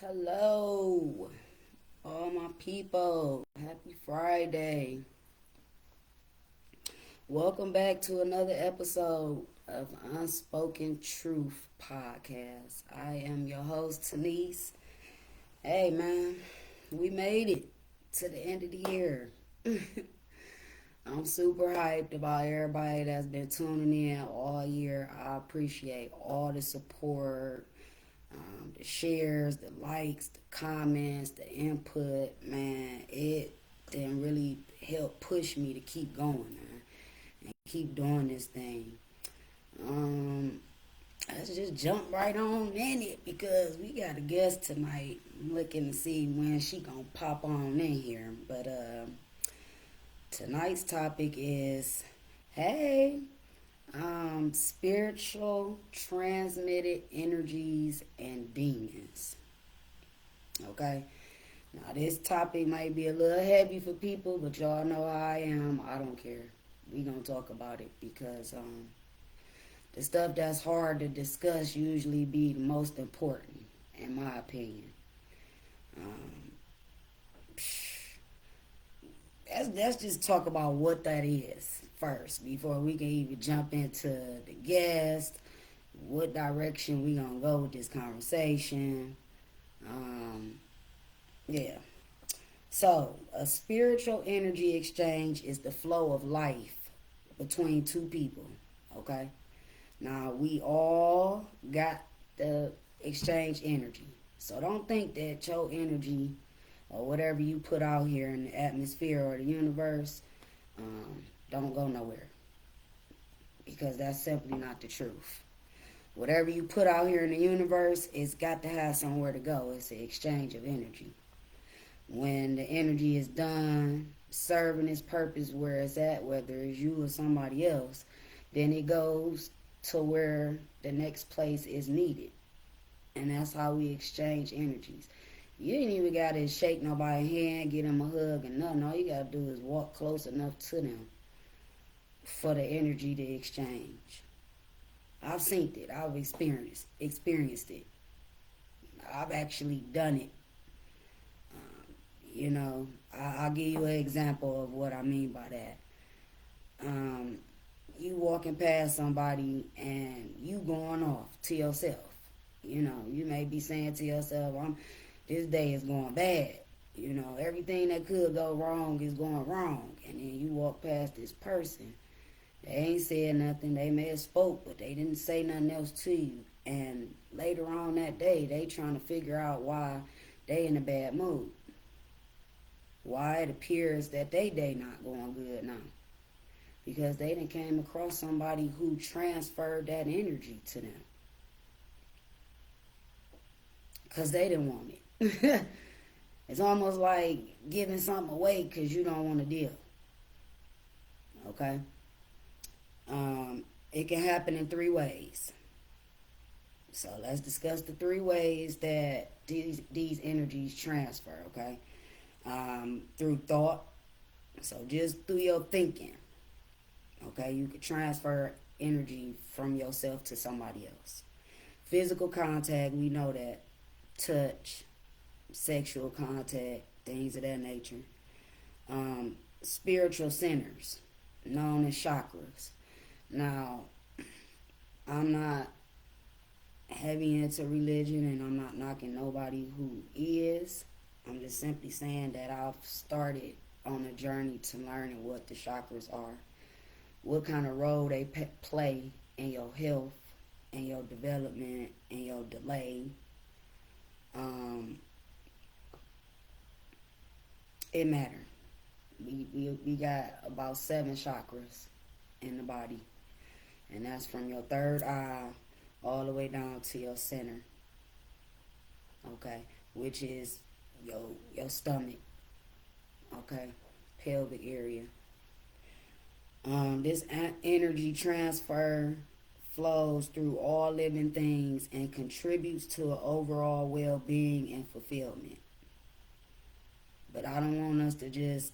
Hello, all my people. Happy Friday. Welcome back to another episode of Unspoken Truth Podcast. I am your host, Tanise. Hey, man, we made it to the end of the year. I'm super hyped about everybody that's been tuning in all year. I appreciate all the support, the shares, the likes, the comments, the input. Man, it then really helped push me to keep going, man, and keep doing this thing. Um, let's just jump right on in it because we got a guest tonight. I'm looking to see when she gonna pop on in here. But tonight's topic is, hey, spiritual transmitted energies and demons. Okay. Now this topic might be a little heavy for people, but y'all know how I am. I don't care. We gonna talk about it because the stuff that's hard to discuss usually be the most important, in my opinion. Um, let's just talk about what that is first before we can even jump into the guest, what direction we gonna go with this conversation. Um, yeah. So, a spiritual energy exchange is the flow of life between two people. Okay? Now, we all got the exchange energy. So, don't think that your energy or whatever you put out here in the atmosphere or the universe don't go nowhere. Because that's simply not the truth. Whatever you put out here in the universe, it's got to have somewhere to go. It's an exchange of energy. When the energy is done serving its purpose where it's at, whether it's you or somebody else, then it goes to where the next place is needed. And that's how we exchange energies. You ain't even got to shake nobody's hand, get them a hug, and nothing. All you got to do is walk close enough to them for the energy to exchange. I've seen it. I've experienced it. I've actually done it. You know, I'll give you an example of what I mean by that. Um, you walking past somebody and you going off to yourself. You know, you may be saying to yourself, this day is going bad. You know, everything that could go wrong is going wrong. And then you walk past this person. They ain't said nothing. They may have spoke, but they didn't say nothing else to you. And later on that day, they trying to figure out why they in a bad mood. Why it appears that they day not going good now. Because they done came across somebody who transferred that energy to them. Because they didn't want it. It's almost like giving something away because you don't want to deal. Okay? It can happen in three ways. So let's discuss the three ways that these energies transfer, okay? Through thought. So just through your thinking. Okay, you can transfer energy from yourself to somebody else. Physical contact, we know that. Touch, sexual contact, things of that nature. Spiritual centers, known as chakras. Now, I'm not heavy into religion and I'm not knocking nobody who is. I'm just simply saying that I've started on a journey to learning what the chakras are, what kind of role they play in your health, in your development, in your delay. It matters. We got about 7 chakras in the body, and that's from your third eye all the way down to your center. Okay, which is your stomach. Okay, pelvic area. This energy transfer flows through all living things and contributes to an overall well-being and fulfillment. But I don't want us to just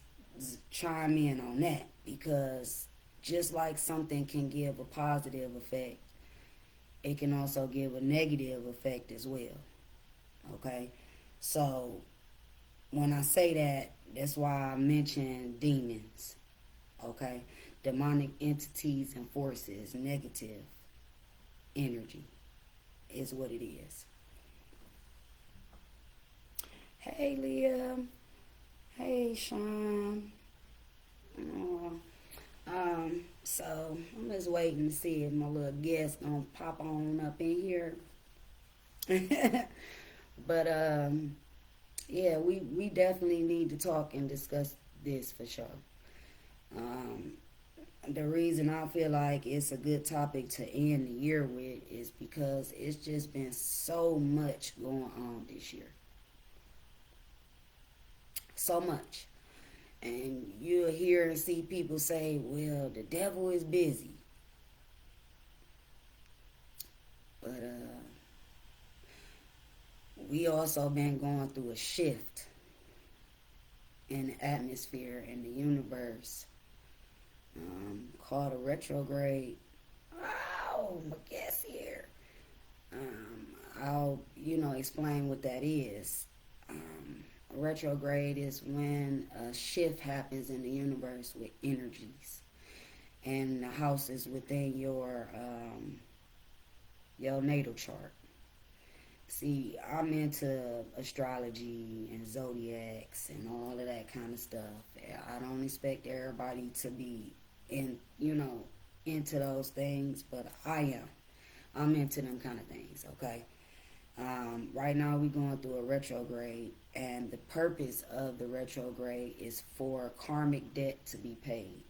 chime in on that because just like something can give a positive effect, it can also give a negative effect as well. Okay? So when I say that, that's why I mention demons. Okay, demonic entities and forces, negative energy is what it is. Hey, Leah. Hey, Sean. Oh, so I'm just waiting to see if my little guest gonna pop on up in here. But yeah, we definitely need to talk and discuss this for sure. Um, the reason I feel like it's a good topic to end the year with is because it's just been so much going on this year. So much. And you'll hear and see people say, well, the devil is busy. But we also been going through a shift in the atmosphere and the universe called a retrograde. Oh, my guest here. I'll, explain what that is. A retrograde is when a shift happens in the universe with energies, and the house is within your natal chart. See, I'm into astrology and zodiacs and all of that kind of stuff. I don't expect everybody to be into those things, but I am. I'm into them kind of things, okay? Right now we're going through a retrograde, and the purpose of the retrograde is for karmic debt to be paid.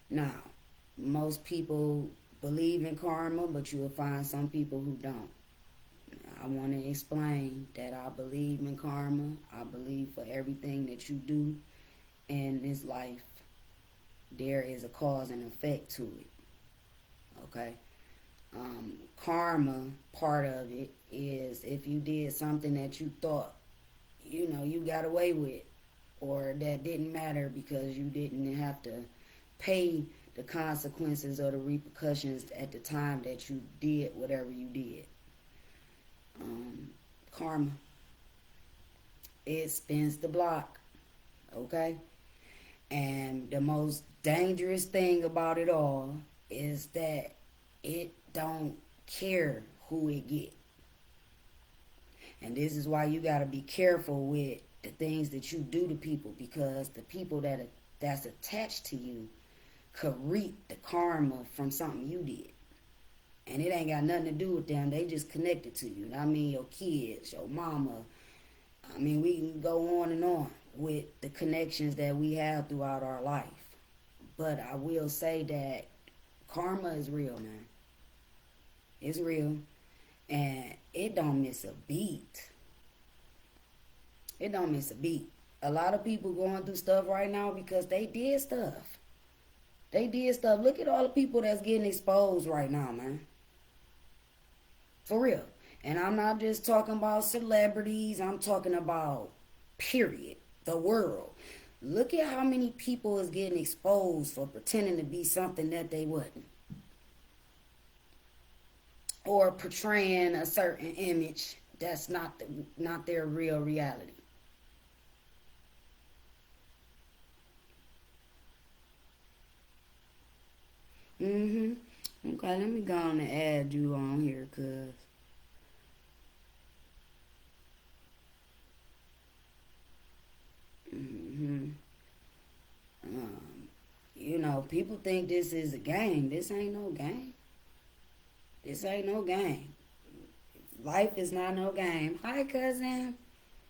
Now, most people believe in karma, but you will find some people who don't. I want to explain that I believe in karma. I believe for everything that you do in this life, there is a cause and effect to it. Okay? Karma, part of it, is if you did something that you thought, you got away with, or that didn't matter because you didn't have to pay the consequences or the repercussions at the time that you did whatever you did. Karma, it spins the block, okay? And the most dangerous thing about it all is that it don't care who it get. And this is why you got to be careful with the things that you do to people, because the people that's attached to you could reap the karma from something you did. And it ain't got nothing to do with them. They just connected to you. I mean, your kids, your mama. I mean, we can go on and on with the connections that we have throughout our life. But I will say that karma is real, man. It's real. And it don't miss a beat. It don't miss a beat. A lot of people going through stuff right now because they did stuff. They did stuff. Look at all the people that's getting exposed right now, man. For real. And I'm not just talking about celebrities. I'm talking about, period, the world. Look at how many people is getting exposed for pretending to be something that they wasn't. Or portraying a certain image that's not their real reality. Mm-hmm. Okay, let me go on and add you on here, cuz. Mm-hmm. Um, people think this is a game. This ain't no game. This ain't no game. Life is not no game. Hi, cousin.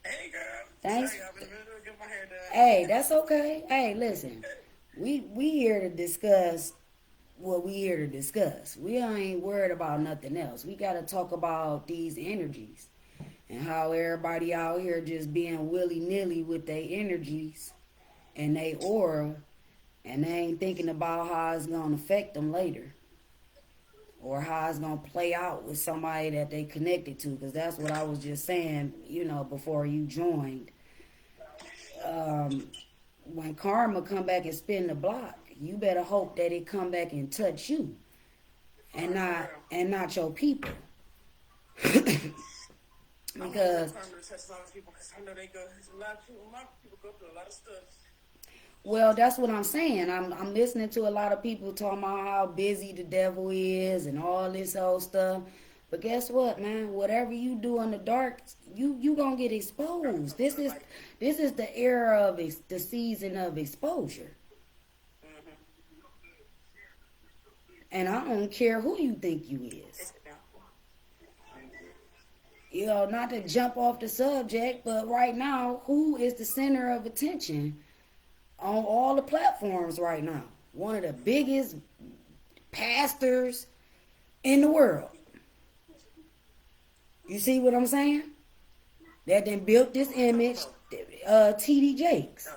Hey girl, Thanks. sorry I've been really get my hair done. Hey, that's okay. Hey, listen. We here to discuss what we here to discuss. We ain't worried about nothing else. We got to talk about these energies and how everybody out here just being willy nilly with their energies and they aura, and they ain't thinking about how it's gonna affect them later or how it's gonna play out with somebody that they connected to. Because that's what I was just saying, before you joined. Um, when karma come back and spin the block, you better hope that it come back and touch you and For not real. and not your people. Because I'm to touch a lot of people because I know they go. A lot of people, my people go through a lot of stuff. well, that's what I'm saying. I'm listening to a lot of people talking about how busy the devil is and all this old stuff. But guess what, man? Whatever you do in the dark, you gonna get exposed. This is the era of the season of exposure. And I don't care who you think you is. You know, not to jump off the subject, but right now, who is the center of attention on all the platforms right now? One of the biggest pastors in the world. You see what I'm saying? That then built this image, T.D. Jakes.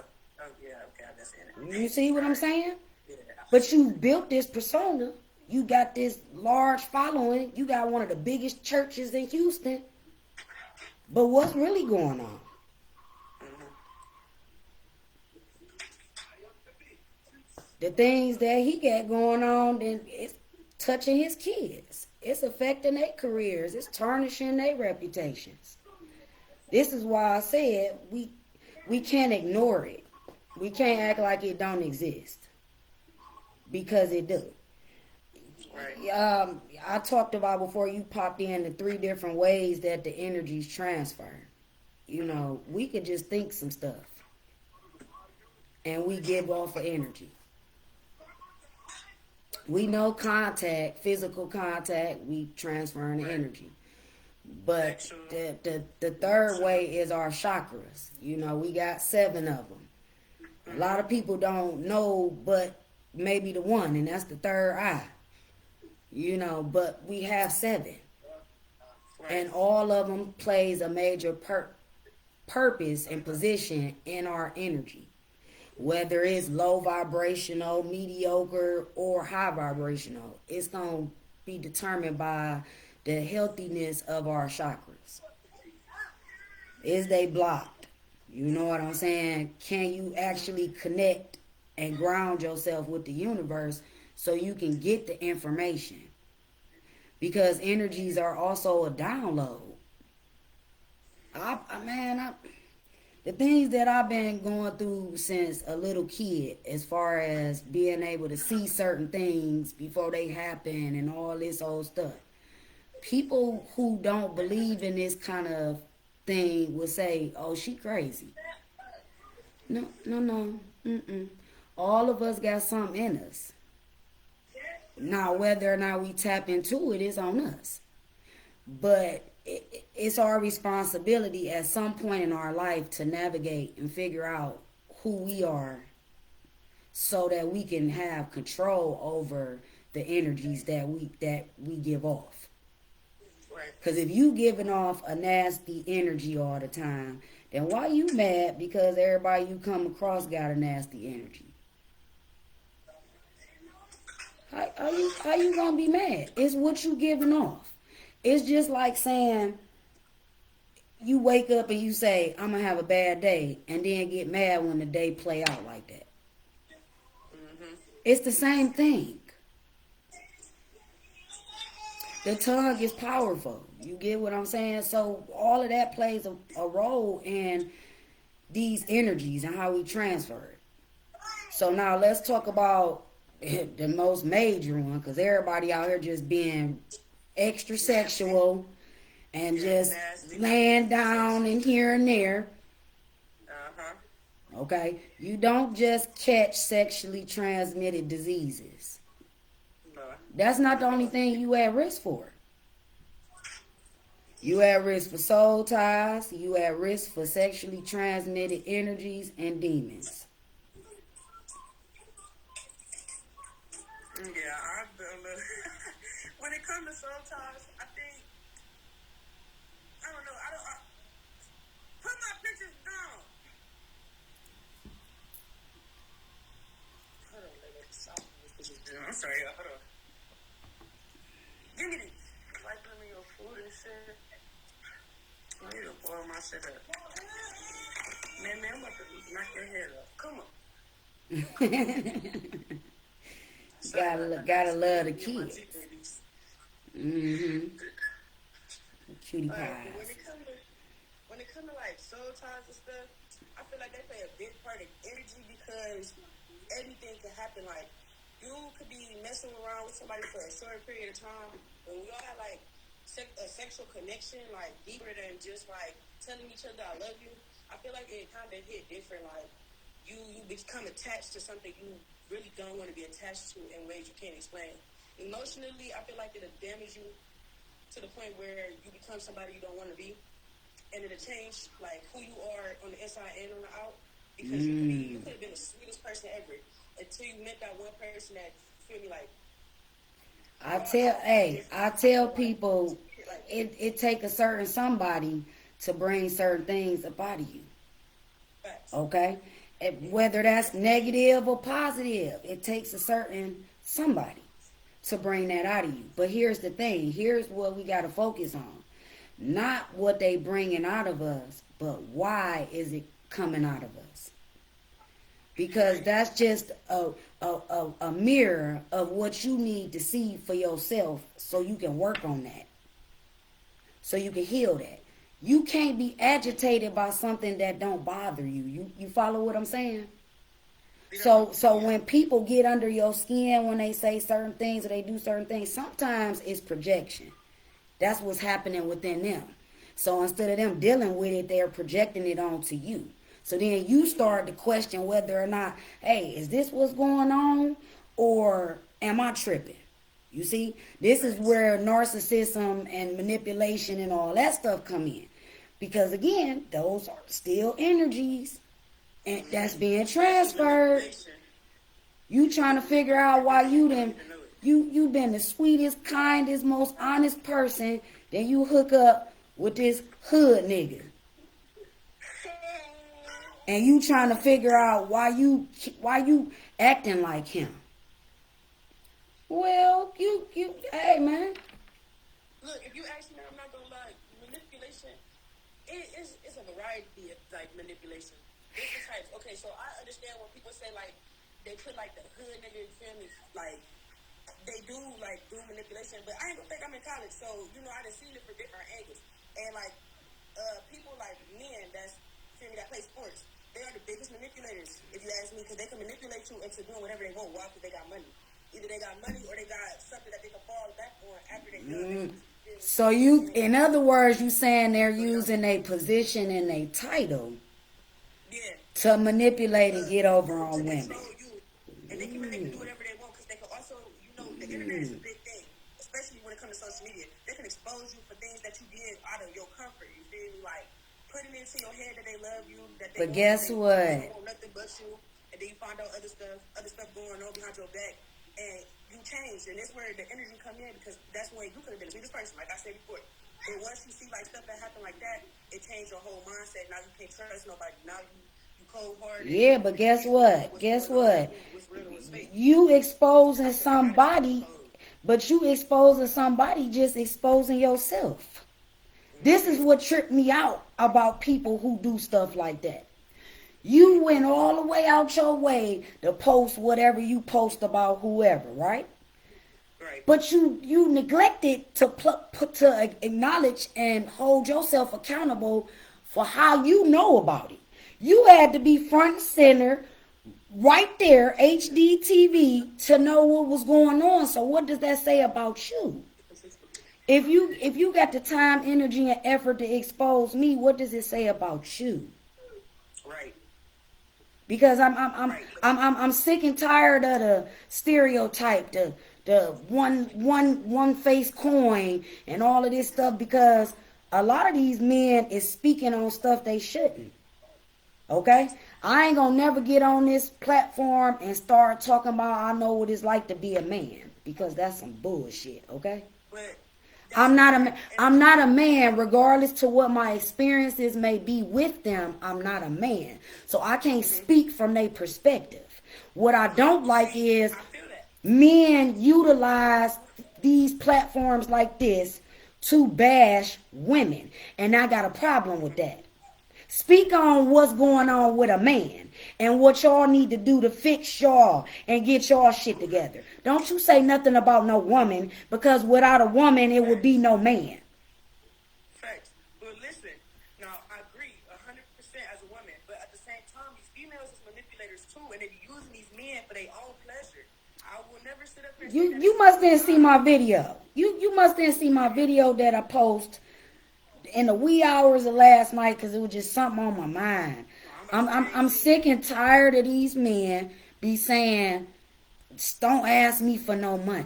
Yeah, okay, I understand it. You see what I'm saying? Yeah. But you built this persona. You got this large following. You got one of the biggest churches in Houston. But what's really going on? The things that he got going on, then it's touching his kids. It's affecting their careers. It's tarnishing their reputations. This is why I said we can't ignore it. We can't act like it don't exist. Because it do. Right. I talked about before you popped in the 3 different ways that the energies transfer. You know, we could just think some stuff. And we give off of energy. We know contact, physical contact, we transferring the energy. But the third way is our chakras. You know, we got 7 of them. A lot of people don't know but maybe the one, and that's the third eye. You know, but we have 7. And all of them plays a major purpose and position in our energy. Whether it's low vibrational, mediocre, or high vibrational, it's going to be determined by the healthiness of our chakras. Is they blocked? You know what I'm saying? Can you actually connect and ground yourself with the universe so you can get the information? Because energies are also a download. The things that I've been going through since a little kid, as far as being able to see certain things before they happen and all this old stuff. People who don't believe in this kind of thing will say, oh, she crazy. No. All of us got something in us. Now, whether or not we tap into it is on us. But it's our responsibility at some point in our life to navigate and figure out who we are so that we can have control over the energies that we give off. Because if you giving off a nasty energy all the time, then why you mad because everybody you come across got a nasty energy? How you gonna be mad? It's what you giving off. It's just like saying you wake up and you say, I'm going to have a bad day, and then get mad when the day play out like that. It's the same thing. The tongue is powerful. You get what I'm saying? So all of that plays a role in these energies and how we transfer it. So now let's talk about the most major one, because everybody out here just being extra sexual and just laying down and here and there. Okay? You don't just catch sexually transmitted diseases. That's not the only thing you at risk for. You at risk for soul ties. You at risk for sexually transmitted energies and demons. Yeah, I've done that. When it comes to soul ties, I think, I don't know, put my pictures down. Hold on, I'm sorry, hold on. Give me these. Like put me your food and shit. I need to boil my shit up. Man, I'm about to knock your head off. Come on. Gotta love the kids. Cutie pies. When it comes to when it comes to like soul ties and stuff, I feel like they play a big part of energy because anything can happen. Like you could be messing around with somebody for a short period of time, and we all have like a sexual connection, like deeper than just like telling each other I love you. I feel like it kind of hit different. Like you become attached to something you really don't want to be attached to in ways you can't explain. Emotionally, I feel like it'll damage you to the point where you become somebody you don't want to be, and it'll change like who you are on the inside and on the out. Because you could have been the sweetest person ever until you met that one person that feel me like. I tell people it take a certain somebody to bring certain things up out of you. Okay? Whether that's negative or positive, it takes a certain somebody to bring that out of you. But here's the thing. Here's what we got to focus on. Not what they bringing out of us, but why is it coming out of us? Because that's just a mirror of what you need to see for yourself so you can work on that. So you can heal that. You can't be agitated by something that don't bother you. You follow what I'm saying? So when people get under your skin, when they say certain things or they do certain things, sometimes it's projection. That's what's happening within them. So instead of them dealing with it, they're projecting it onto you. So then you start to question whether or not, hey, is this what's going on or am I tripping? You see, this is where narcissism and manipulation and all that stuff come in. Because again, those are still energies and that's being transferred. You trying to figure out why you've been the sweetest, kindest, most honest person, then you hook up with this hood nigga. And you trying to figure out why you acting like him. Well, hey man. Look, if you ask me, I'm not gonna lie. Manipulation, it's a variety of like manipulation. Different types. Okay, so I understand when people say like they put like the hood nigga, you feel me? Like they do manipulation, but I ain't gonna think I'm in college, so I done seen it from different angles. And like people like men that play sports. They are the biggest manipulators, if you ask me, because they can manipulate you into doing whatever they want. Why? Because they got money. Either they got money or they got something that they can fall back on after they done. So in other words, you saying they're using a position and a title to manipulate and get over on women. And they can do whatever they want because they can also, the internet is a big thing, especially when it comes to social media. They can expose you for things that you did out of your comfort. You feel me? Like, putting it into your head that they love you, that they guess what? They want nothing but you, and then you find out other stuff going on behind your back, and you change, and that's where the energy come in because that's when you could have been the biggest person, like I said before. But once you see like stuff that happen like that, it changed your whole mindset. Now you can't trust nobody. Now you cold-hearted. Yeah, but guess what? You exposing somebody, but you exposing somebody just exposing yourself. This is what tripped me out about people who do stuff like that. You went all the way out your way to post whatever you post about whoever, right? Right. But you neglected to acknowledge and hold yourself accountable for how you know about it. You had to be front and center, right there, HD TV, to know what was going on. So what does that say about you? If you got the time, energy, and effort to expose me, what does it say about you? Right. Because I'm sick and tired of the stereotype, the one face coin, and all of this stuff. Because a lot of these men is speaking on stuff they shouldn't. Okay, I ain't gonna never get on this platform and start talking about I know what it's like to be a man, because that's some bullshit. Okay. But I'm not a man, regardless to what my experiences may be with them. I'm not a man, so I can't speak from their perspective. What I don't like is men utilize these platforms like this to bash women, and I got a problem with that. Speak on what's going on with a man and what y'all need to do to fix y'all and get y'all shit together. Don't you say nothing about no woman, because without a woman, it would be no man. Facts. But listen, now I females is manipulators too, and they be using these men for their own pleasure. I will never sit up here and say that You it's must didn't not. see my video. You must didn't see my video that I post in the wee hours of last night because it was just something on my mind. I'm about to say I'm sick and tired of these men be saying, "Don't ask me for no money."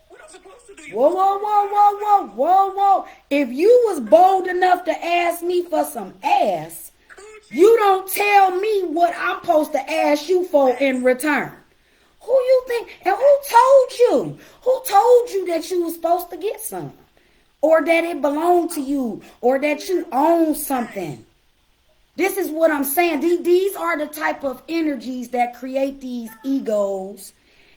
what I'm supposed to do. You Whoa, whoa, whoa, whoa, whoa, whoa, whoa! If you was bold enough to ask me for some ass, you don't tell me what I'm supposed to ask you for in return. Who you think? And who told you? Who told you that you was supposed to get some? Or that it belonged to you? Or that you own something? This is what I'm saying. These are the type of energies that create these egos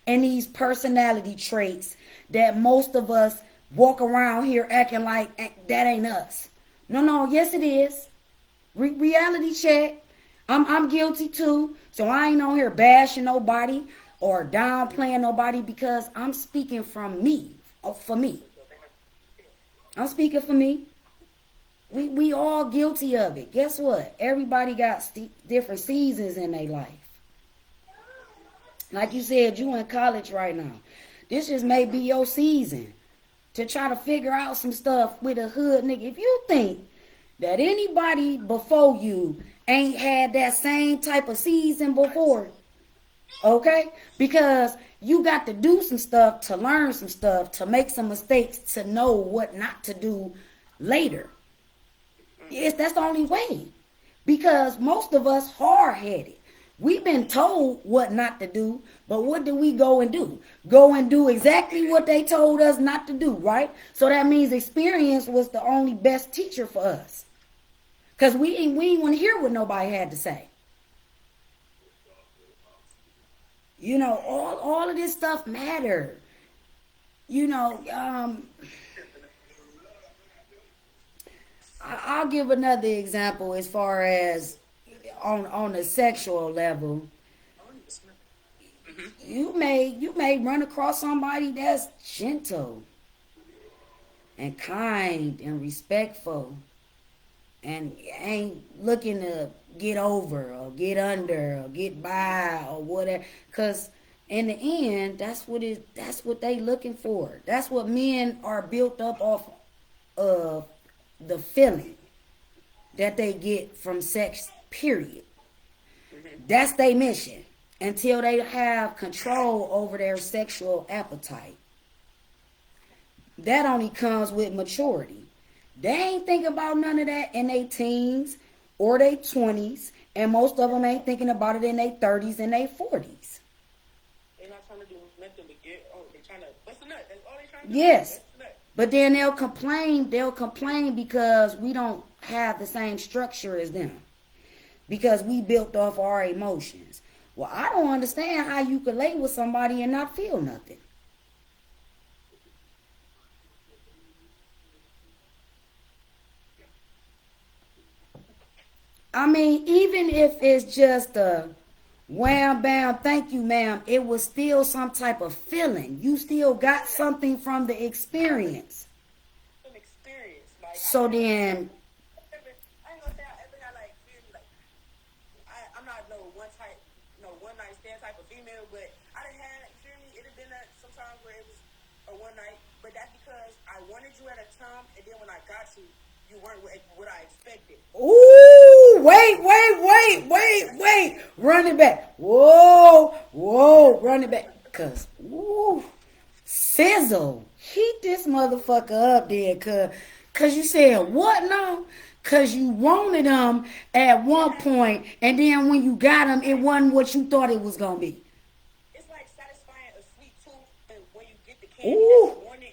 and these personality traits that most of us walk around here acting like that ain't us. No, yes it is. Reality check. I'm guilty too. So I ain't on here bashing nobody or downplaying nobody because I'm speaking from me. For me. I'm speaking for me. We all guilty of it. Guess what? Everybody got different seasons in their life. Like you said, you in college right now. This just may be your season to try to figure out some stuff with a hood nigga. If you think that anybody before you ain't had that same type of season before, okay? Because you got to do some stuff to learn some stuff, to make some mistakes, to know what not to do later. Yes, that's the only way. Because most of us hard-headed. We've been told what not to do, but what do we go and do? Go and do exactly what they told us not to do, right? So that means experience was the only best teacher for us. Because we ain't want to hear what nobody had to say. You know, all of this stuff matter. You know, I'll give another example as far as on a sexual level. You may run across somebody that's gentle and kind and respectful and ain't looking to get over or get under or get by or whatever. Cause in the end, that's what they looking for. That's what men are built up off of, the feeling that they get from sex, period. That's their mission until they have control over their sexual appetite. That only comes with maturity. They ain't thinking about none of that in their teens or their 20s, and most of them ain't thinking about it in their 30s and their 40s. They're not trying to do nothing but get, they're trying to bust a nut. That's all they're trying to do. Yes. Bust a nut. But then they'll complain because we don't have the same structure as them. Because we built off our emotions. Well, I don't understand how you could lay with somebody and not feel nothing. I mean, even if it's just a wham bam, thank you, ma'am, it was still some type of feeling. You still got something from the experience. Some experience. Like, So then, I ain't gonna say I ever had like I'm not no one night stand type of female, but I done had, you feel me? It have been sometimes where it was a one night, but that's because I wanted you at a time, and then when I got you, you weren't what I expected. ooh, wait. Run it back. Whoa, run it back. Cause, ooh, sizzle. Heat this motherfucker up there, cause you said what now? Cause you wanted them at one point, and then when you got them, it wasn't what you thought it was gonna be. It's like satisfying a sweet tooth, and when you get the candy Ooh. that you wanted,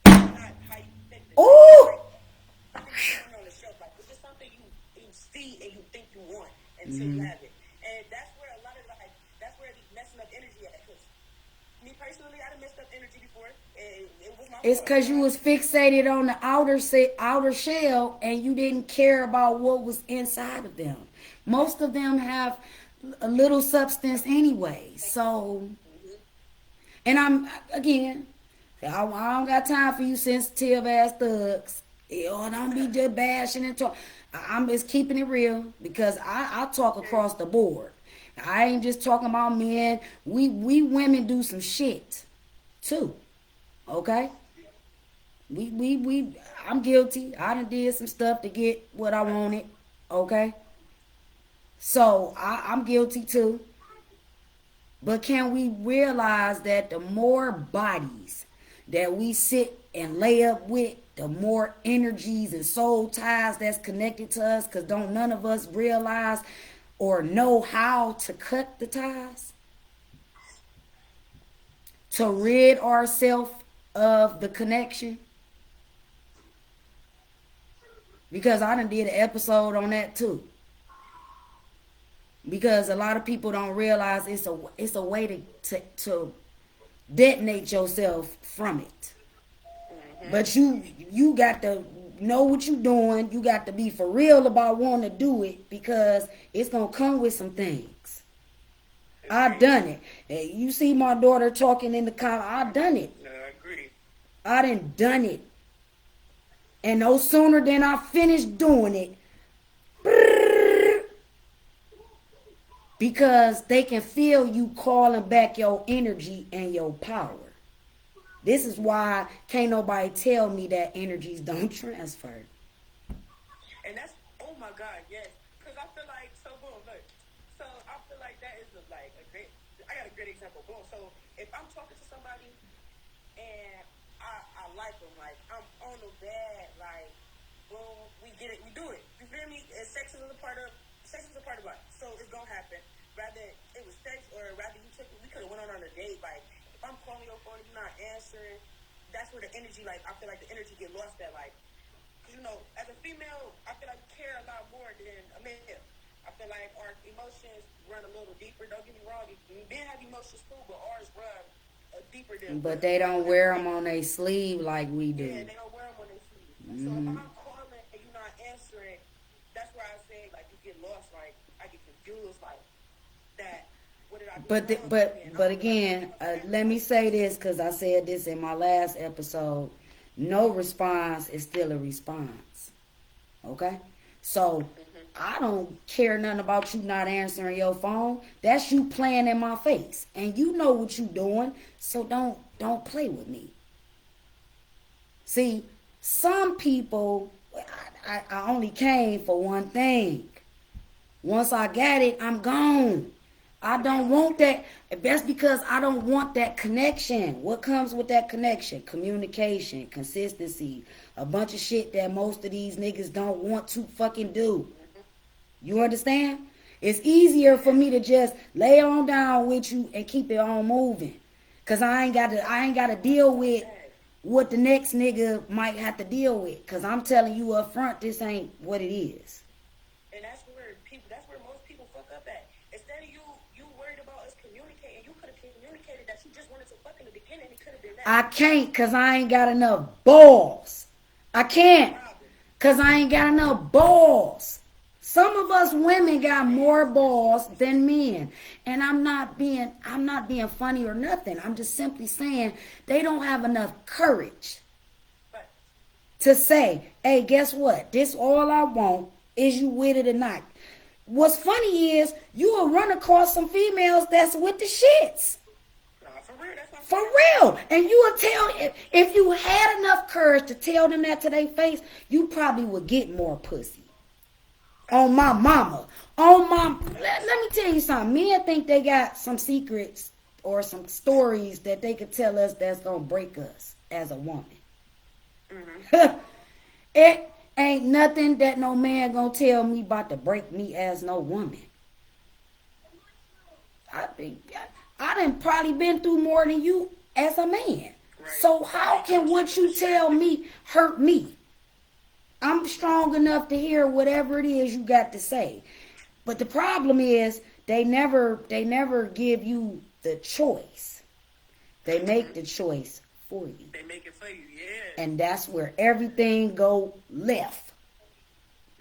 it's not how you think the Ooh. on the shelf. Like, it's just something you see and you think you want until you have it. And that's where a lot of that's where the messing up energy at. Because me personally, I done messed up energy before, and it was my It's fault. cause you was fixated on the outer shell, and you didn't care about what was inside of them. Most of them have a little substance anyway. So, and I don't got time for you sensitive ass thugs. Don't be just bashing and talk. I'm just keeping it real because I talk across the board. I ain't just talking about men. We women do some shit too. Okay? We I'm guilty. I done did some stuff to get what I wanted. Okay? So I'm guilty too. But can we realize that the more bodies that we sit and lay up with, the more energies and soul ties that's connected to us, because don't none of us realize or know how to cut the ties? To rid ourselves of the connection? Because I done did an episode on that too. Because a lot of people don't realize it's a way to detonate yourself from it. But you got to know what you're doing. You got to be for real about wanting to do it because it's gonna come with some things. I've done it. Hey, you see my daughter talking in the car. I've done it. No, I agree. I done it. And no sooner than I finished doing it, because they can feel you calling back your energy and your power. This is why can't nobody tell me that energies don't transfer. And that's, oh my God, yes. Because I feel like, so boom, look. So I feel like that is like a great, I got a great example. Boom. So if I'm talking to somebody and I like them, like I'm on the bed, like, boom, we get it, we do it. You feel me? And sex is a part of life. So it's going to happen. Rather it was sex or rather you took it, we could have went on a date. Like, if I'm calling your phone and you're not answering, that's where the energy, like, I feel like the energy get lost at, like, you know, as a female, I feel like we care a lot more than a male. I feel like our emotions run a little deeper. Don't get me wrong, men have emotions too, but ours run deeper than. But they don't wear them on their sleeve like we do. Yeah, they don't wear them on their sleeve. So if I'm calling and you're not answering, that's where I say, like, you get lost, like, I get confused, like, that. What did I do? But again, let me say this because I said this in my last episode. No response is still a response. Okay? So I don't care nothing about you not answering your phone. That's you playing in my face. And you know what you doing. So don't play with me. See, some people, I only came for one thing. Once I got it, I'm gone. I don't want that. That's because I don't want that connection. What comes with that connection? Communication, consistency, a bunch of shit that most of these niggas don't want to fucking do. You understand? It's easier for me to just lay on down with you and keep it on moving. Cause I ain't gotta deal with what the next nigga might have to deal with. Cause I'm telling you up front, this ain't what it is. And that's where most people fuck up at. Instead of you worried about us communicating, you could have communicated that you just wanted to fuck in the beginning. It could have been that. I can't cause I ain't got enough balls. I can't cause I ain't got enough balls. Some of us women got more balls than men. And I'm not being funny or nothing. I'm just simply saying they don't have enough courage to say, hey, guess what? This all I want. Is you with it or not? What's funny is you will run across some females that's with the shits. For real. And you will tell, if you had enough courage to tell them that to their face, you probably would get more pussy. On my mama. Let me tell you something. Men think they got some secrets or some stories that they could tell us that's going to break us as a woman. It ain't nothing that no man gonna tell me about to break me as no woman. I done probably been through more than you as a man. Right. So how can what you tell me hurt me? I'm strong enough to hear whatever it is you got to say. But the problem is they never give you the choice. They make the choice for you. They make it for you, yeah. And that's where everything go left.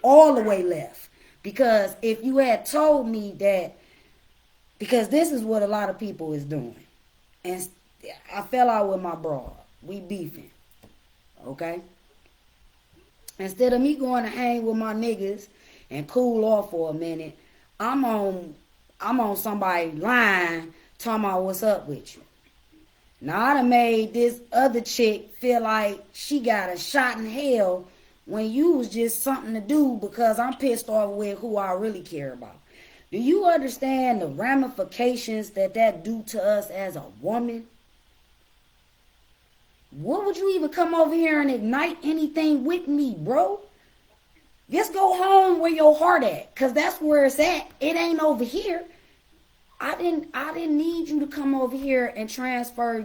All the way left. Because if you had told me that, because this is what a lot of people is doing. And I fell out with my broad. We beefing. Okay? Instead of me going to hang with my niggas and cool off for a minute, I'm on somebody's line talking about what's up with you. Now I done made this other chick feel like she got a shot in hell when you was just something to do because I'm pissed off with who I really care about. Do you understand the ramifications that do to us as a woman? What would you even come over here and ignite anything with me, bro? Just go home where your heart at, cause that's where it's at. It ain't over here. I didn't need you to come over here and transfer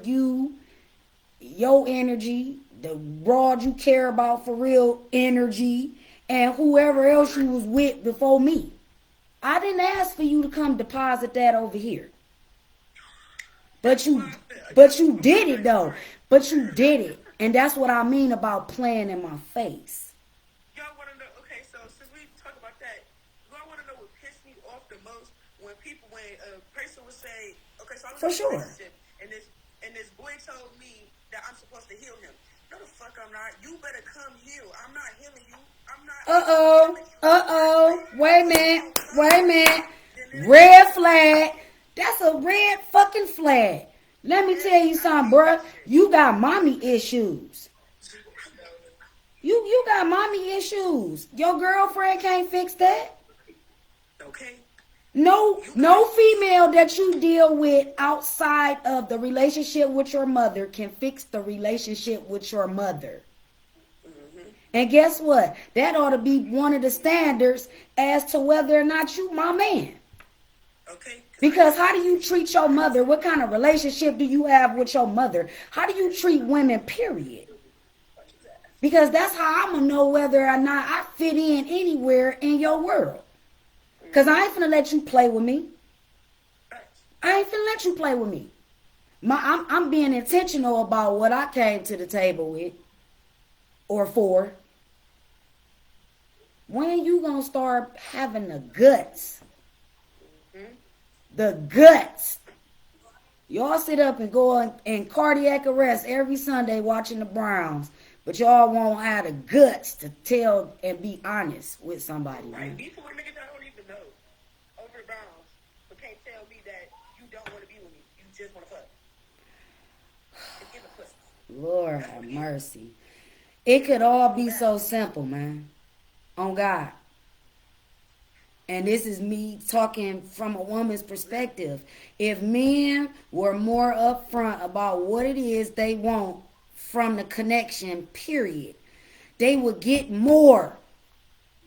your energy, the broad you care about for real energy, and whoever else you was with before me. I didn't ask for you to come deposit that over here. But you did it though. But you did it. And that's what I mean about playing in my face. Y'all want to know? Okay, so since we talk about that, y'all want to know what pissed me off the most when a person would say, okay, so I was For in a sure. relationship, and this boy told me that I'm supposed to heal him. No, the fuck I'm not. You better come heal. I'm not healing you. I'm not. Wait a minute. Red flag. That's a red fucking flag. Let me tell you something, bruh. You got mommy issues. You got mommy issues. Your girlfriend can't fix that. Okay. No female that you deal with outside of the relationship with your mother can fix the relationship with your mother. And guess what? That ought to be one of the standards as to whether or not you my man. Okay. Because how do you treat your mother? What kind of relationship do you have with your mother? How do you treat women, period? Because that's how I'm going to know whether or not I fit in anywhere in your world. Because I ain't finna let you play with me. I ain't finna let you play with me. I'm being intentional about what I came to the table with or for. When you gonna start having the guts? The guts. Y'all sit up and go in cardiac arrest every Sunday watching the Browns, but y'all won't have the guts to tell and be honest with somebody. Right, people with niggas that I don't even know over the Browns, but can't tell me that you don't want to be with me. You just want to fuck. It's in the pussy. Lord have mercy. It could all be so simple, man. On God. And this is me talking from a woman's perspective. If men were more upfront about what it is they want from the connection, period, they would get more.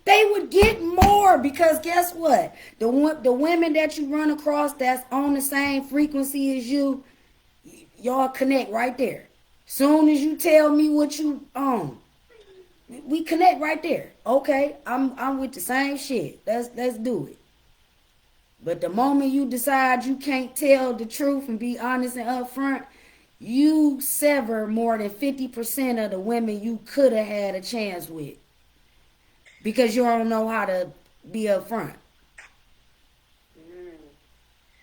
They would get more because guess what? The women that you run across that's on the same frequency as you, y'all connect right there. Soon as you tell me what you own, we connect right there. Okay, I'm with the same shit. Let's do it. But the moment you decide you can't tell the truth and be honest and upfront, you sever more than 50% of the women you could have had a chance with. Because you don't know how to be upfront.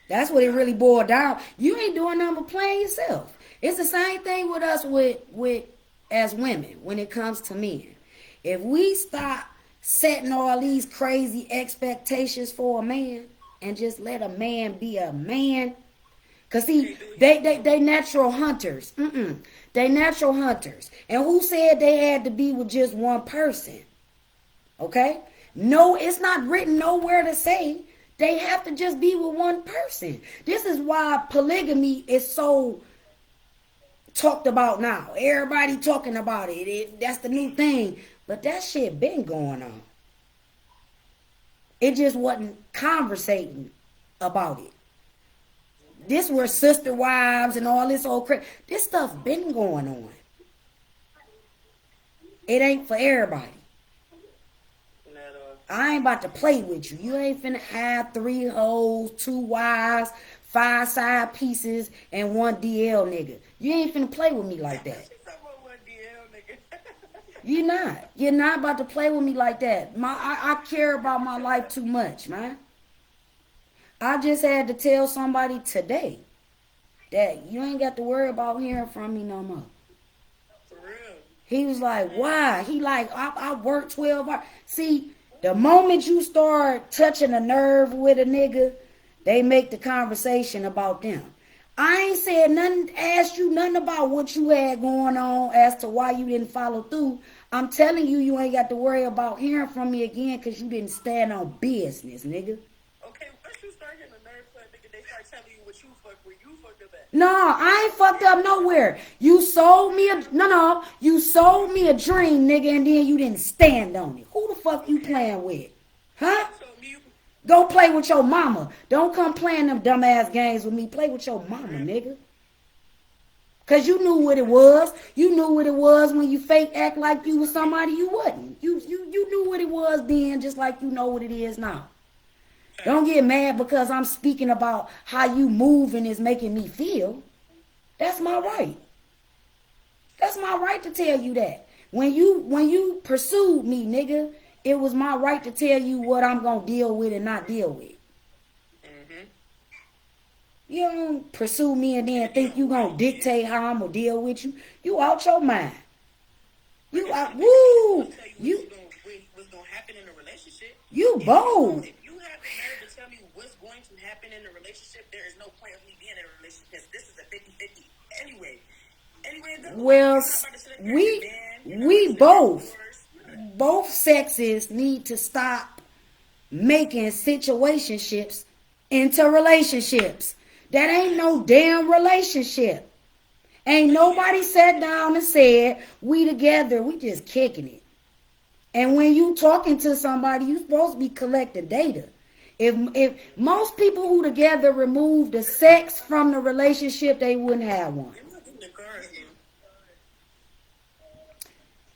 That's what it really boiled down. You ain't doing nothing but playing yourself. It's the same thing with us with as women when it comes to men. If we stop setting all these crazy expectations for a man and just let a man be a man, cause see, they natural hunters. They natural hunters. And who said they had to be with just one person? Okay? No, it's not written nowhere to say they have to just be with one person. This is why polygamy is so talked about now. Everybody talking about it. That's the new thing. But that shit been going on. It just wasn't conversating about it. This were sister wives and all this old crap. This stuff been going on. It ain't for everybody. I ain't about to play with you. You ain't finna have 3 hoes, 2 wives, 5 side pieces, and 1 DL nigga. You ain't finna play with me like that. You're not. You're not about to play with me like that. I care about my life too much, man. I just had to tell somebody today that you ain't got to worry about hearing from me no more. For real? He was like, why? He like, I work 12 hours. See, the moment you start touching a nerve with a nigga, they make the conversation about them. I ain't said nothing, asked you nothing about what you had going on as to why you didn't follow through. I'm telling you, you ain't got to worry about hearing from me again because you didn't stand on business, nigga. Okay, once you start hitting the nerve club, nigga, they start telling you what you fucked, where you fucked up at. No, I ain't fucked up nowhere. You sold me a you sold me a dream, nigga, and then you didn't stand on it. Who the fuck you playing with? Huh? So me, Go play with your mama. Don't come playing them dumbass games with me. Play with your mama, nigga. Cause you knew what it was. You knew what it was when you fake act like you was somebody you wasn't. You knew what it was then, just like you know what it is now. Don't get mad because I'm speaking about how you moving is making me feel. That's my right. That's my right to tell you that. When you pursued me, nigga, it was my right to tell you what I'm gonna deal with and not deal with. You don't pursue me and then think you gonna dictate how I'm gonna deal with you. You out your mind. You out. Woo. what's gonna happen in a relationship. You bold. If you have the nerve to tell me what's going to happen in a relationship, there is no point of me being in a relationship because this is a 50-50 anyway. Well, we both sexes need to stop making situationships into relationships. That ain't no damn relationship. Ain't nobody sat down and said, we together, we just kicking it. And when you talking to somebody, you supposed to be collecting data. If most people who together remove the sex from the relationship, they wouldn't have one.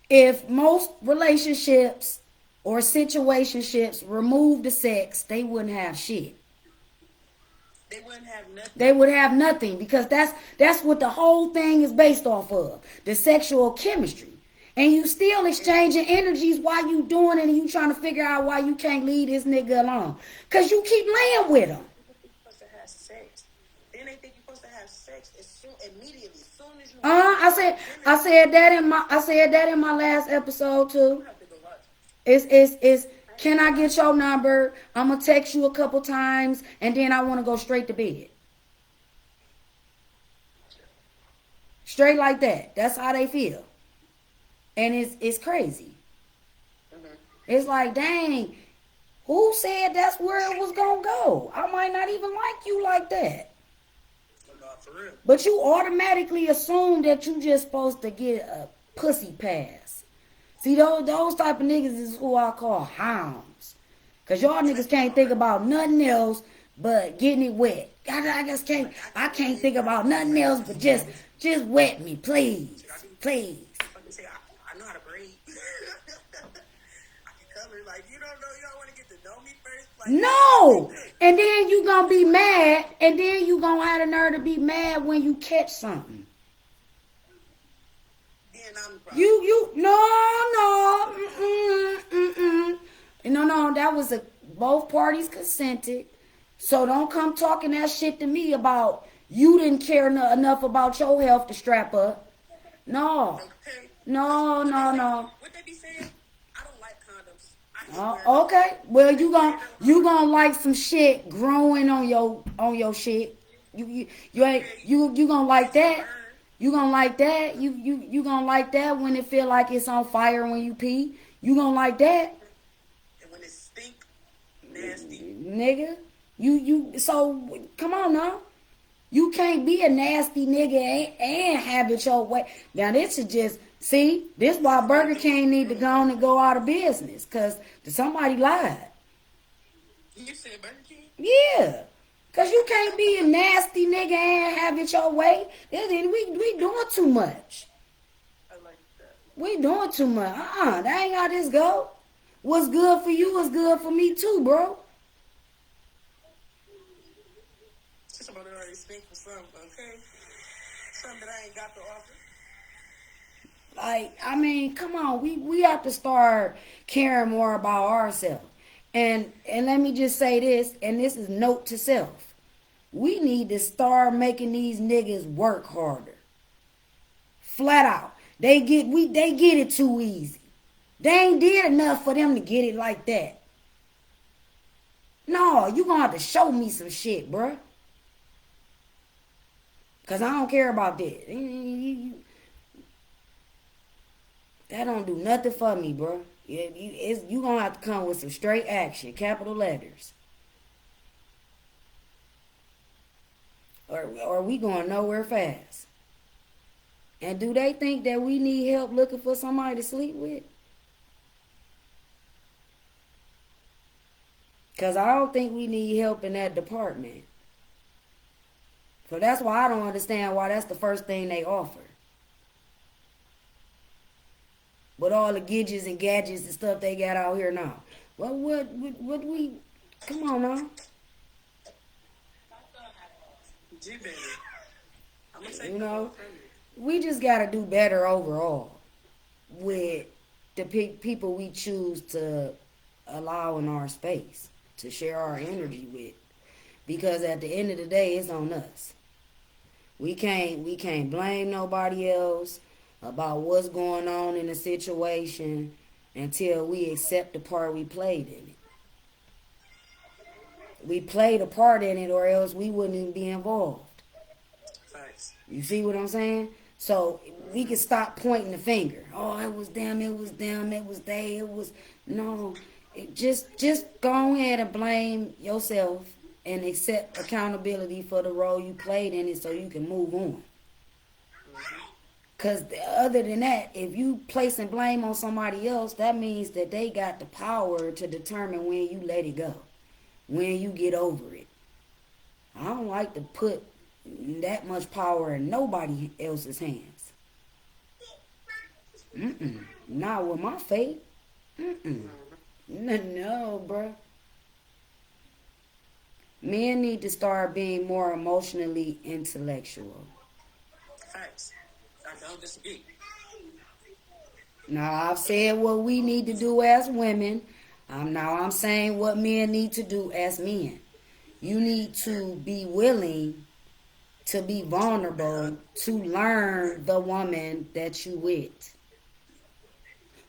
If most relationships or situationships remove the sex, they wouldn't have shit. They wouldn't have nothing. They would have nothing because that's what the whole thing is based off of, the sexual chemistry. And you still exchanging energies while you doing it and you trying to figure out why you can't leave this nigga alone. Because you keep laying with him. You're supposed to have sex. Then they think you're supposed to have sex immediately, as soon as you I said that in my last episode too. It's can I get your number? I'm gonna text you a couple times and then I wanna go straight to bed. Straight like that. That's how they feel. And it's crazy. It's like, dang, who said that's where it was gonna go? I might not even like you like that. But you automatically assume that you just supposed to get a pussy pass. See, those type of niggas is who I call hounds. Cause y'all niggas can't think about nothing else but getting it wet. I can't think about nothing else but just wet me, please. Please. I know how to breathe. I can cover it. Like, you don't want to get to know me first? Like, no! And then you gonna be mad, and then you gonna have the nerve to be mad when you catch something. Then I'm the problem. No, that was both parties consented. So don't come talking that shit to me about you didn't care enough about your health to strap up. No. Okay. No. What they be saying? I don't like condoms. Okay. Well, you gonna like some shit growing on your shit. You gonna like that. You gonna like that. You gonna like that when it feel like it's on fire when you pee. You gonna like that. And when it stink, nasty. Nigga, so come on now. You can't be a nasty nigga and have it your way. Now this is just, see, this why Burger King need to go on and go out of business. Cause somebody lied. You said Burger King? Yeah. Cause you can't be a nasty nigga and have it your way. We doing too much. I like that. We doing too much. That ain't how this go. What's good for you is good for me too, bro. Somebody already speak for something, okay? Something that I ain't got to offer. Like, I mean, come on. We have to start caring more about ourselves. And let me just say this, and this is note to self. We need to start making these niggas work harder. Flat out. They get it too easy. They ain't did enough for them to get it like that. No, you gonna have to show me some shit, bruh. Cause I don't care about that. That don't do nothing for me, bruh. You gonna have to come with some straight action, capital letters. Or we going nowhere fast. And do they think that we need help looking for somebody to sleep with? Because I don't think we need help in that department. So that's why I don't understand why that's the first thing they offer. With all the gadgets and gadgets and stuff they got out here now. Well, what we... Come on now. You know, we just got to do better overall with the people we choose to allow in our space to share our energy with, because at the end of the day, it's on us. We can't blame nobody else about what's going on in the situation until we accept the part we played in it. We played a part in it, or else we wouldn't even be involved. You see what I'm saying? So we can stop pointing the finger. Oh, it was them, it was they, it was... No, just go ahead and blame yourself and accept accountability for the role you played in it so you can move on. Because other than that, if you placing blame on somebody else, that means that they got the power to determine when you let it go, when you get over it. I don't like to put that much power in nobody else's hands. Not with my fate. No, bruh. Men need to start being more emotionally intellectual. Facts. I don't disagree. Now, I've said what we need to do as women. I'm saying what men need to do as men. You need to be willing to be vulnerable to learn the woman that you with.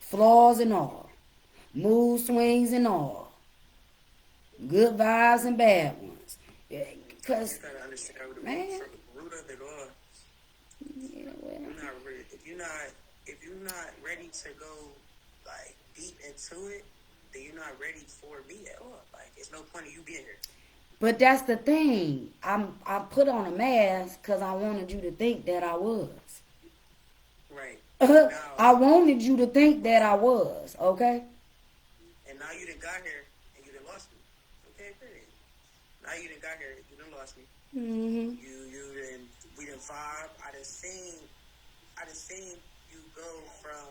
Flaws and all. Mood swings and all. Good vibes and bad ones. Because, man. Yeah, well. If you're not ready to go like deep into it, then you're not ready for me at all. Like, it's no point in you being here. But that's the thing. I put on a mask because I wanted you to think that I was. Right. I wanted you to think that I was, okay? And now you done got here and you done lost me. Okay, period. Now you done got here, you done lost me. Mm-hmm. We done vibe. I done seen you go from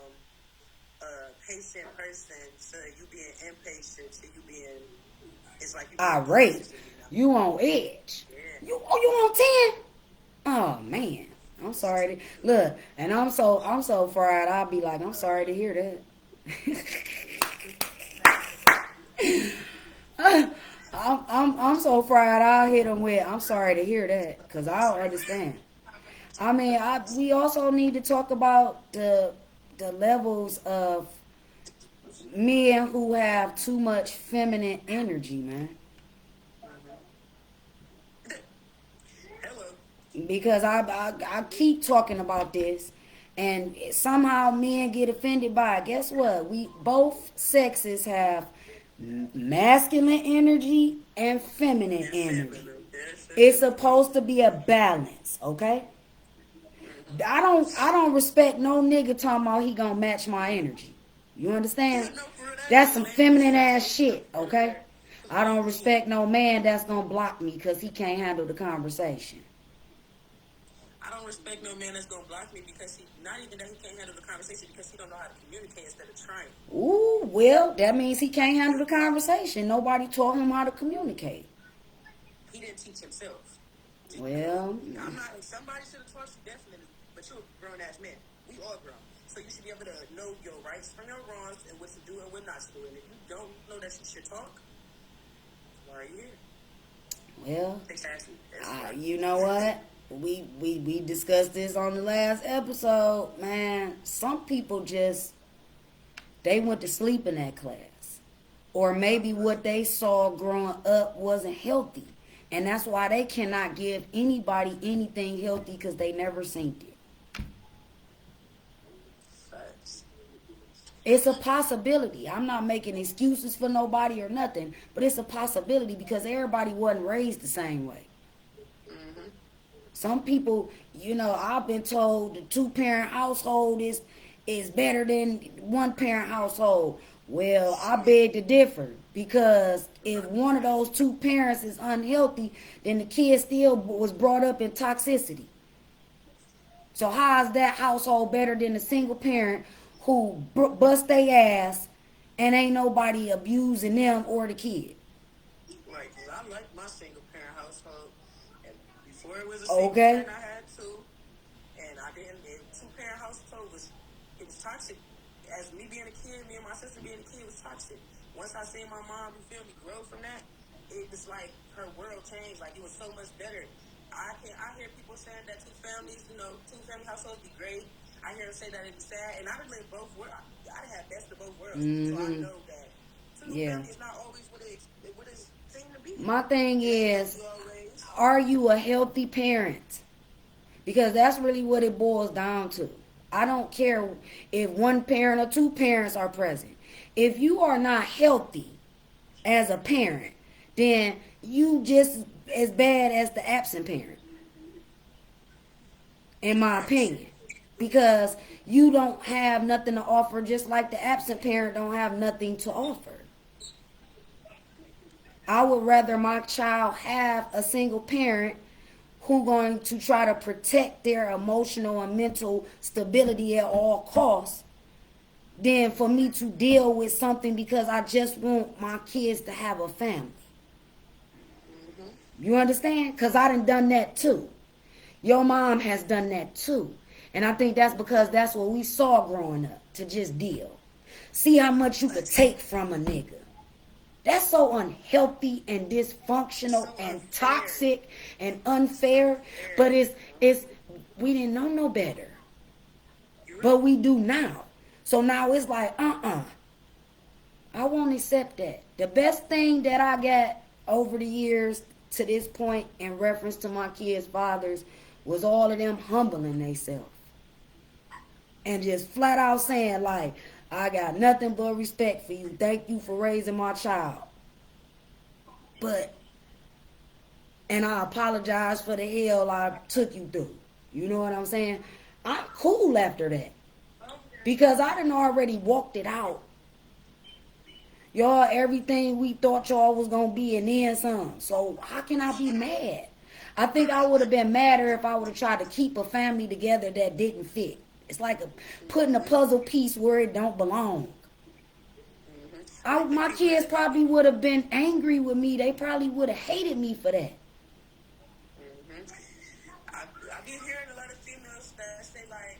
a patient person to you being impatient to you being, it's like you irate. You on edge. Yeah. You on 10? Oh man. I'm sorry to look, and I'm so fried, I'll be like, I'm sorry to hear that. I'm so fried, I'll hit them with, I'm sorry to hear that, because I don't understand. I mean, we also need to talk about the levels of men who have too much feminine energy, man. Hello. Because I keep talking about this, and somehow men get offended by it. Guess what? We both sexes have masculine energy and feminine energy. It's supposed to be a balance, okay? I don't respect no nigga talking about he gonna match my energy. You understand? That's some feminine ass shit, okay? I don't respect no man that's gonna block me because he can't handle the conversation. I don't respect no man that's gonna block me because not even that he can't handle the conversation, because he don't know how to communicate instead of trying. Ooh, well, that means he can't handle the conversation. Nobody taught him how to communicate. He didn't teach himself. Well, somebody should have taught you, definitely, but you're a grown-ass man. We all grown. So you should be able to know your rights from your wrongs and what to do and what not to do. And if you don't know that you should talk, why are you here? Well, Exactly. you know what? we discussed this on the last episode, man. Some people just they went to sleep in that class. Or maybe what they saw growing up wasn't healthy. And that's why they cannot give anybody anything healthy because they never seen it. Facts. It's a possibility. I'm not making excuses for nobody or nothing, but it's a possibility because everybody wasn't raised the same way. Mm-hmm. Some people, I've been told the two-parent household is better than one-parent household. Well, I beg to differ because if one of those two parents is unhealthy, then the kid still was brought up in toxicity. So how is that household better than a single parent who bust their ass and ain't nobody abusing them or the kid? Like, 'cause I like my single parent household, and before it was a single Okay. parent, I had two, and I didn't. Two parent household was toxic. As me being a kid, me and my sister being a kid was toxic. Once I seen my mom, you feel me, grow from that, it was like her world changed. Like it was so much better. I hear people saying that two family households be great. I hear them say that it'd be sad, and I done lived both worlds. I done had best of both worlds, so I know that two family is not always what it's seemed to be. My thing is, are you a healthy parent? Because that's really what it boils down to. I don't care if one parent or two parents are present. If you are not healthy as a parent, then you just as bad as the absent parent, in my opinion. Because you don't have nothing to offer, just like the absent parent don't have nothing to offer. I would rather my child have a single parent who going to try to protect their emotional and mental stability at all costs than for me to deal with something because I just want my kids to have a family. You understand? Because I done that too. Your mom has done that too. And I think that's because that's what we saw growing up, to just deal. See how much you could take from a nigga. That's so unhealthy and dysfunctional and toxic and unfair. But it's we didn't know no better. But we do now. So now it's like, I won't accept that. The best thing that I got over the years to this point in reference to my kids' fathers was all of them humbling themselves. And just flat out saying like, I got nothing but respect for you. Thank you for raising my child. And I apologize for the hell I took you through. You know what I'm saying? I'm cool after that. Because I done already walked it out. Y'all, everything we thought y'all was going to be and then some. So how can I be mad? I think I would have been madder if I would have tried to keep a family together that didn't fit. It's like putting a puzzle piece where it don't belong. My kids probably would have been angry with me. They probably would have hated me for that. I be hearing a lot of females that say like,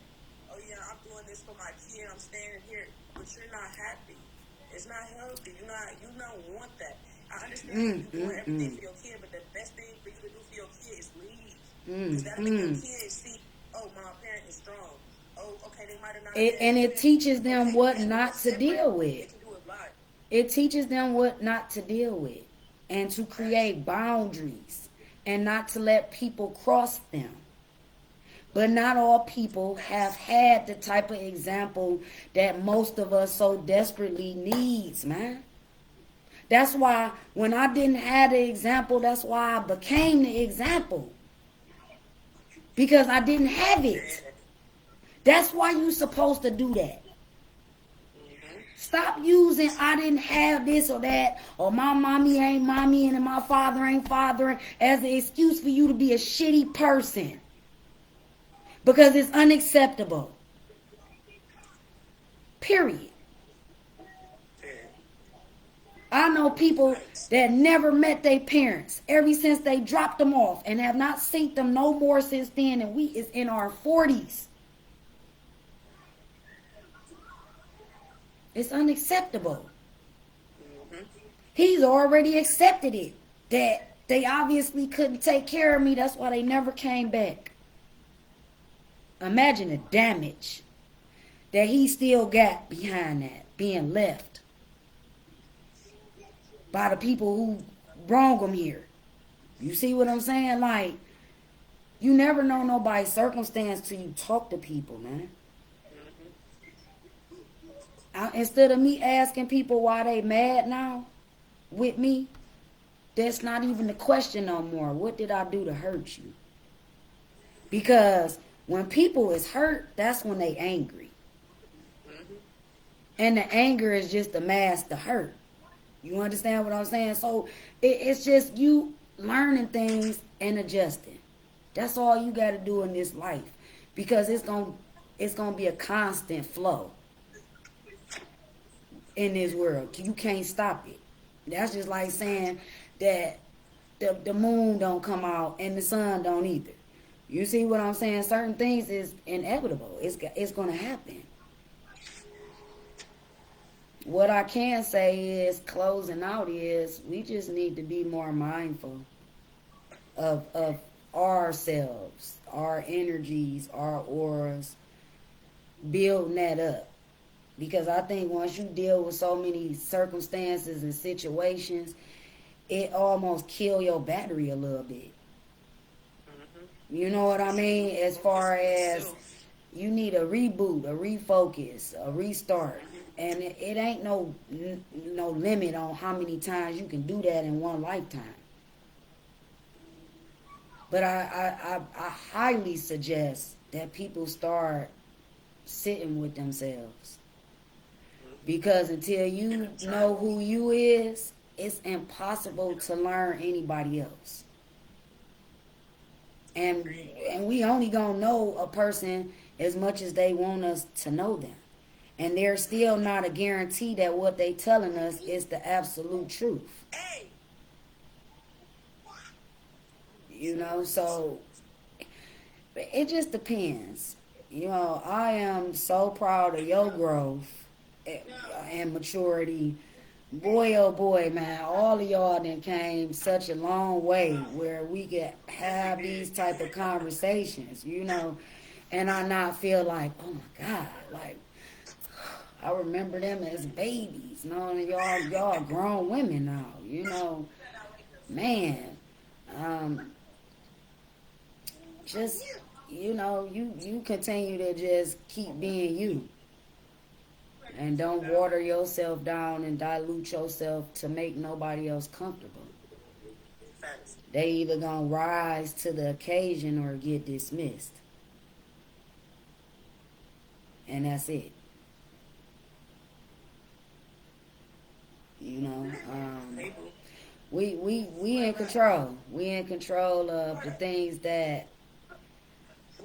oh yeah, I'm doing this for my kid, I'm staying here, but you're not happy. It's not healthy. You don't want that. I understand you doing everything for your kid, but the best thing for you to do for your kid is leave. Because that'll make your kids see, oh, my parent is strong. Oh, okay, they might have not. And it teaches them what not to deal with. It teaches them what not to deal with. And to create boundaries. And not to let people cross them. But not all people have had the type of example that most of us so desperately needs, man. That's why when I didn't have the example, that's why I became the example. Because I didn't have it. That's why you're supposed to do that. Stop using I didn't have this or that, or my mommy ain't mommy and my father ain't fathering as an excuse for you to be a shitty person. Because it's unacceptable. Period. I know people that never met their parents ever since they dropped them off and have not seen them no more since then, and we is in our 40s. It's unacceptable. He's already accepted it. That They obviously couldn't take care of me. That's why they never came back. Imagine the damage that he still got behind that, being left by the people who wrong him here. You see what I'm saying? Like, you never know nobody's circumstance till you talk to people, man. Instead of me asking people why they mad now with me, that's not even the question no more. What did I do to hurt you? Because when people is hurt, that's when they angry. And the anger is just to mask the hurt. You understand what I'm saying? So it's just you learning things and adjusting. That's all you got to do in this life, because it's gonna be a constant flow in this world. You can't stop it. That's just like saying that the moon don't come out and the sun don't either. You see what I'm saying? Certain things is inevitable. It's gonna happen. What I can say is, closing out, is we just need to be more mindful of ourselves, our energies, our auras, building that up. Because I think once you deal with so many circumstances and situations, it almost kill your battery a little bit. You know what I mean? As far as you need a reboot, a refocus, a restart. And it ain't no limit on how many times you can do that in one lifetime. But I highly suggest that people start sitting with themselves. Because until you know who you is, it's impossible to learn anybody else. And we only gonna know a person as much as they want us to know them. And there's still not a guarantee that what they telling us is the absolute truth. You know, so it just depends. You know, I am so proud of your growth and maturity. Boy, oh boy, man, all of y'all then came such a long way where we could have these type of conversations, you know, and I not feel like, oh my God, like, I remember them as babies. You know, y'all grown women now, you know. Man, just, you know, you continue to just keep being you. And don't water yourself down and dilute yourself to make nobody else comfortable. They either gonna rise to the occasion or get dismissed. And that's it. You know, we in control. We in control of the things that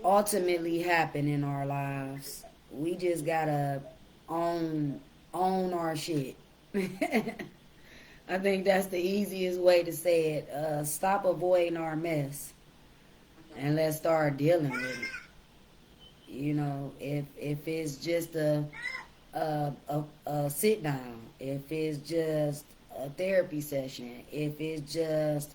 ultimately happen in our lives. We just gotta own our shit. I think that's the easiest way to say it. Stop avoiding our mess and let's start dealing with it. You know, if it's just a sit down, if it's just a therapy session, if it's just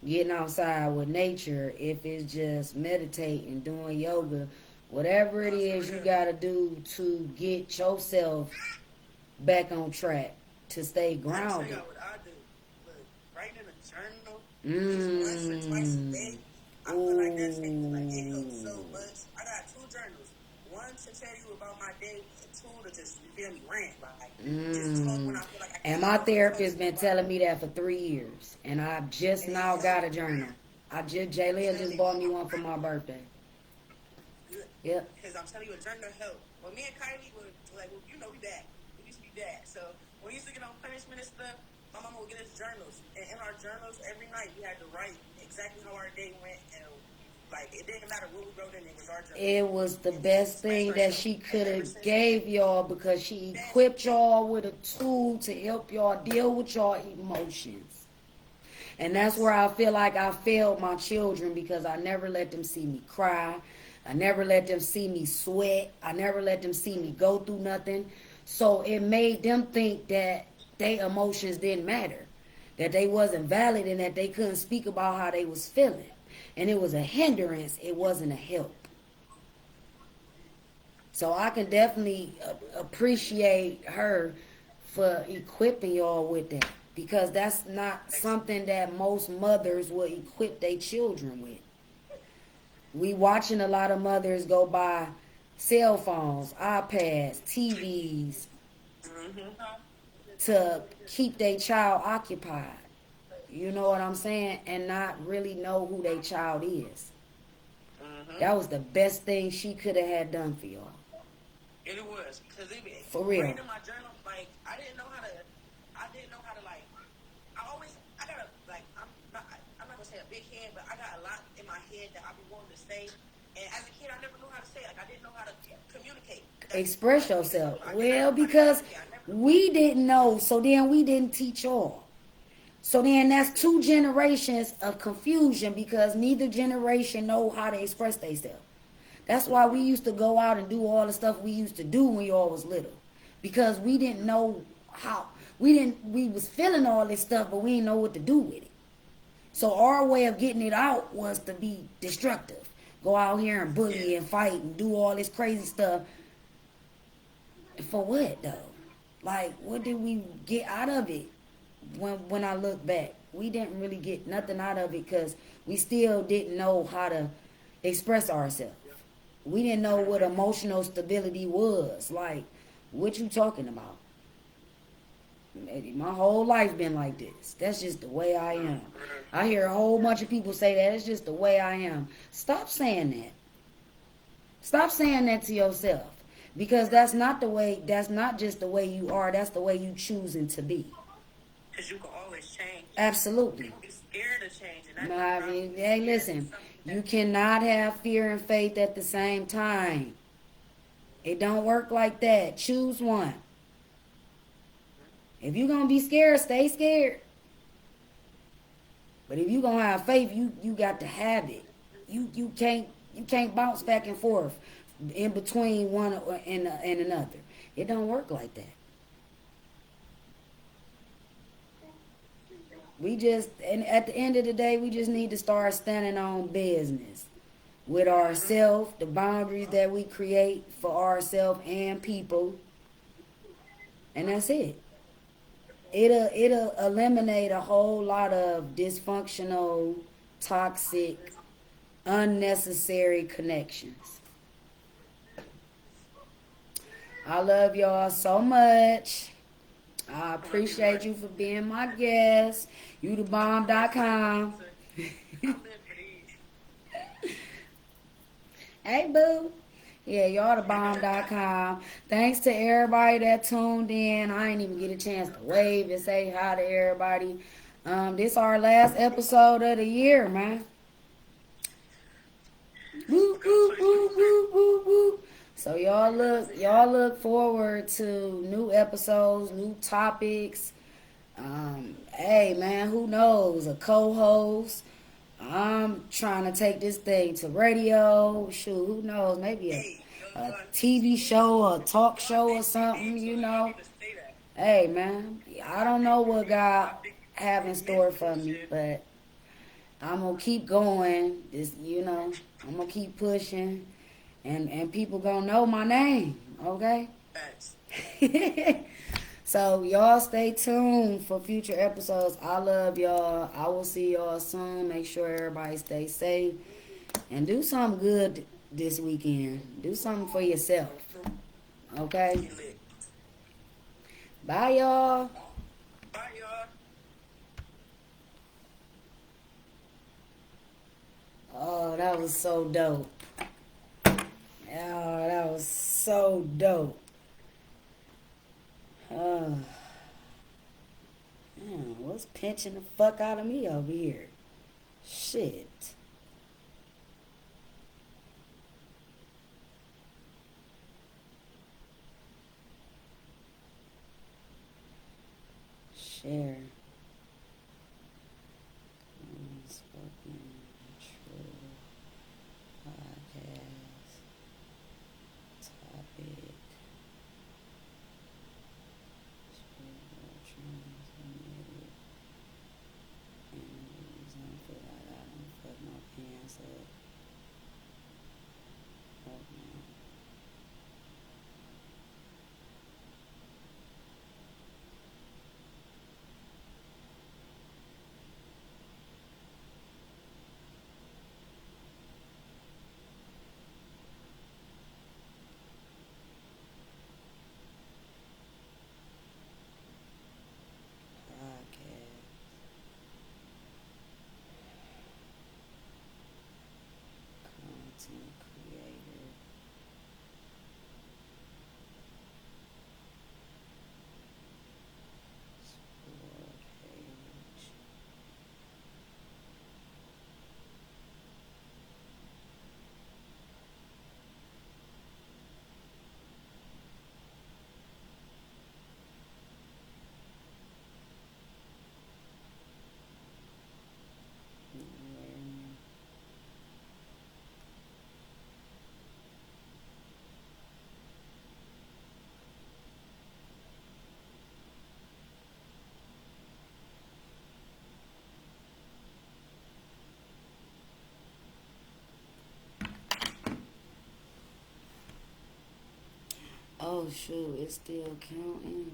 getting outside with nature, if it's just meditating, doing yoga, whatever it is you gotta do to get yourself back on track, to stay grounded. Writing in a journal, just once or twice a day. I feel like that's it. Like, it helps so much. I got 2 journals. One to tell you about my day, and 2 to just, you feel me, rant. Like, just talk when I feel like I can't. And my therapist been telling me that for 3 years, and I've just now got a journal. Jayla just bought me one for my birthday. Good. Yep. Because I'm telling you, a journal help. When me and Kylie were like, well, you know, we bad. We used to be bad. So when we used to get on punishment and stuff, my mama would get us journals. And in our journals, every night we had to write exactly how our day went. And like, it didn't matter what we wrote in it, was our journal. It was the best thing that she could have gave y'all, because she equipped y'all with a tool to help y'all deal with y'all emotions. And that's where I feel like I failed my children, because I never let them see me cry. I never let them see me sweat. I never let them see me go through nothing. So it made them think that their emotions didn't matter. that they wasn't valid and that they couldn't speak about how they was feeling. And it was a hindrance, it wasn't a help. So I can definitely appreciate her for equipping y'all with that, because that's not something that most mothers will equip their children with. We watching a lot of mothers go buy cell phones, iPads, TVs to keep their child occupied. You know what I'm saying? And not really know who their child is. That was the best thing she could have had done for y'all. It was, because For real. reading my journal, like, I didn't know how to, like, I got a, like, I'm not going to say a big head, but I got a lot in my head that I be wanting to say. And as a kid, I never knew how to say it. Like, I didn't know how to communicate. Express yourself. Well, because we didn't know, so then we didn't teach y'all. So then that's 2 generations of confusion, because neither generation know how to express themselves. That's why we used to go out and do all the stuff we used to do when y'all was little. Because we didn't know how. We was feeling all this stuff, but we didn't know what to do with it. So our way of getting it out was to be destructive. Go out here and bully and fight and do all this crazy stuff. For what, though? Like, what did we get out of it? When I look back, we didn't really get nothing out of it, because we still didn't know how to express ourselves. We didn't know what emotional stability was. Like, what you talking about? My whole life been like this. That's just the way I am. I hear a whole bunch of people say that. It's just the way I am. Stop saying that. Stop saying that to yourself. Because that's not just the way you are. That's the way you choosing to be. Because you can always change. Absolutely. People get scared of change. And I mean, hey, listen. You cannot have fear and faith at the same time. It don't work like that. Choose one. If you're going to be scared, stay scared. But if you're going to have faith, you got to have it. You can't bounce back and forth in between one and another. It don't work like that. And at the end of the day, we just need to start standing on business with ourselves, the boundaries that we create for ourselves and people. And that's it. It'll eliminate a whole lot of dysfunctional, toxic, unnecessary connections. I love y'all so much. I appreciate you for being my guest. YouTheBomb.com. Hey, boo. Yeah, y'allthebomb.com. Thanks to everybody that tuned in. I ain't even get a chance to wave and say hi to everybody. This our last episode of the year, man. Woo, woo, woo, woo, woo, woo. So y'all look forward to new episodes, new topics. Hey man, who knows? A co-host. I'm trying to take this thing to radio. Shoot, who knows? Maybe a TV show or a talk show or something, you know. Hey man, I don't know what God have in store for me, but I'm gonna keep going. I'm gonna keep pushing. And people gonna know my name, okay? So y'all stay tuned for future episodes. I love y'all. I will see y'all soon. Make sure everybody stay safe. And do something good this weekend. Do something for yourself. Okay? Bye, y'all. Bye, y'all. Oh, that was so dope. Oh, that was so dope. Man, what's pinching the fuck out of me over here? Shit. Share. Unspoken True Podcast. Topic. Transmitted. Oh shoot, it's still counting.